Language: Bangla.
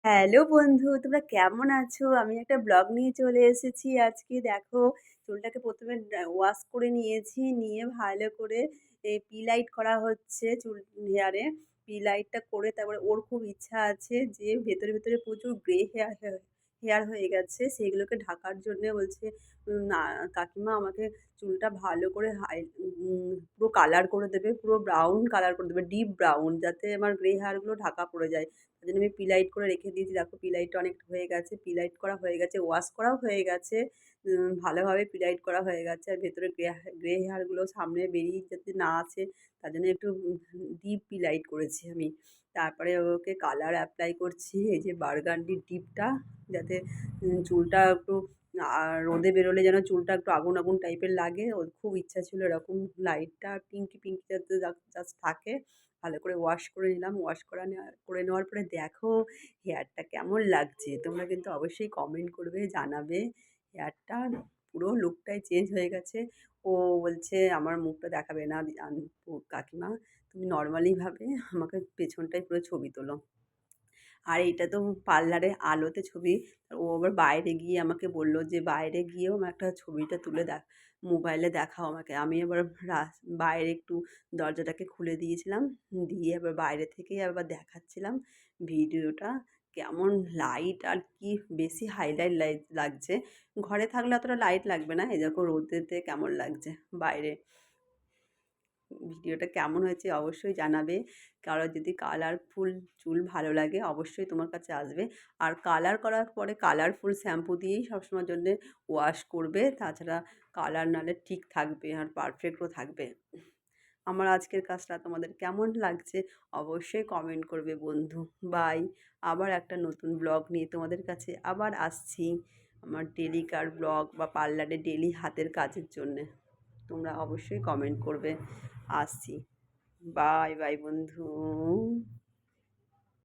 হ্যালো বন্ধু, তোমরা কেমন আছো? আমি একটা ব্লগ নিয়ে চলে এসেছি আজকে। দেখো, চুলটাকে ১ম এ ওয়াশ করে নিয়েছি। নিয়ে ভালো করে পি-লাইট করা হচ্ছে হেয়ারে। পি-লাইটটা করে তারপরে ওর খুব ইচ্ছা আছে যে ভেতরে প্রচুর গ্রে হেয়ার হয়ে গেছে। সেগুলোকে ঢাকার জন্যে বলছে না কাকিমা আমাকে চুলটা ভালো করে পুরো কালার করে দেবে, পুরো ব্রাউন কালার করে দেবে, ডিপ ব্রাউন যাতে আমার গ্রে হেয়ারগুলো ঢাকা পড়ে যায়। তার জন্য আমি পি-লাইট করে রেখে দিয়েছি। দেখো পি-লাইটটা অনেকটা হয়ে গেছে। পি-লাইট করা হয়ে গেছে, ওয়াশ করাও হয়ে গেছে। ভালোভাবে পি-লাইট করা হয়ে গেছে। আর ভেতরে গ্রে হেয়ারগুলো সামনে বেরিয়ে যাতে না আসে তার জন্য একটু ডিপ পি-লাইট করেছি আমি। তারপরে ওকে কালার এপ্লাই করছি। এই যে বার্গান্ডি ডিপটা যাতে চুলটা একটু রোদে বেরোলে যেন চুলটা একটু আগুন টাইপের লাগে। ওর খুব ইচ্ছা ছিল এরকম লাইটটা পিঙ্কি যাতে জাস্ট থাকে। ভালো করে ওয়াশ করে নিলাম। ওয়াশ করে নেওয়ার পরে দেখো হেয়ারটা কেমন লাগছে। তোমরা কিন্তু অবশ্যই কমেন্ট করবে, জানাবে। হেয়ারটা পুরো লুকটাই চেঞ্জ হয়ে গেছে। ও বলছে, "আমার মুখটা দেখাবে না কাকিমা। তুমি নরমালিভাবে আমাকে পেছনটায় পুরো ছবি তোলো।" আর এইটা তো পার্লারে আলোতে ছবি। ও আবার বাইরে গিয়ে আমাকে বলল যে, "বাইরে গিয়েও আমার একটা ছবিটা তুলে মোবাইলে দেখাও আমাকে।" আমি আবার বাইরে একটু দরজাটাকে খুলে দিয়েছিলাম। দিয়ে আবার বাইরে থেকেই আবার দেখাচ্ছিলাম ভিডিওটা। কেমন লাইট আর কি বেশি হাইলাইট লাগছে। ঘরে থাকলে অতটা লাইট লাগবে না। এই দেখো রোদেতে কেমন লাগছে বাইরে। ভিডিওটা কেমন হয়েছে অবশ্যই জানাবে। কারোর যদি কালারফুল চুল ভালো লাগে অবশ্যই তোমার কাছে আসবে। আর কালার করার পরে কালারফুল শ্যাম্পু দিয়েই সবসময়ের জন্যে ওয়াশ করবে। তাছাড়া কালার নাহলে ঠিক থাকবে আর পারফেক্টও থাকবে। আমার আজকের কাজটা তোমাদের কেমন লাগছে অবশ্যই কমেন্ট করবে বন্ধু। বাই। আবার একটা নতুন ব্লগ নিয়ে তোমাদের কাছে আবার আসছি। আমার ডেলিকার ব্লগ বা পার্লারে ডেলি হাতের কাজের জন্যে। তোমরা অবশ্যই কমেন্ট করবে। আসছি। বাই বন্ধু।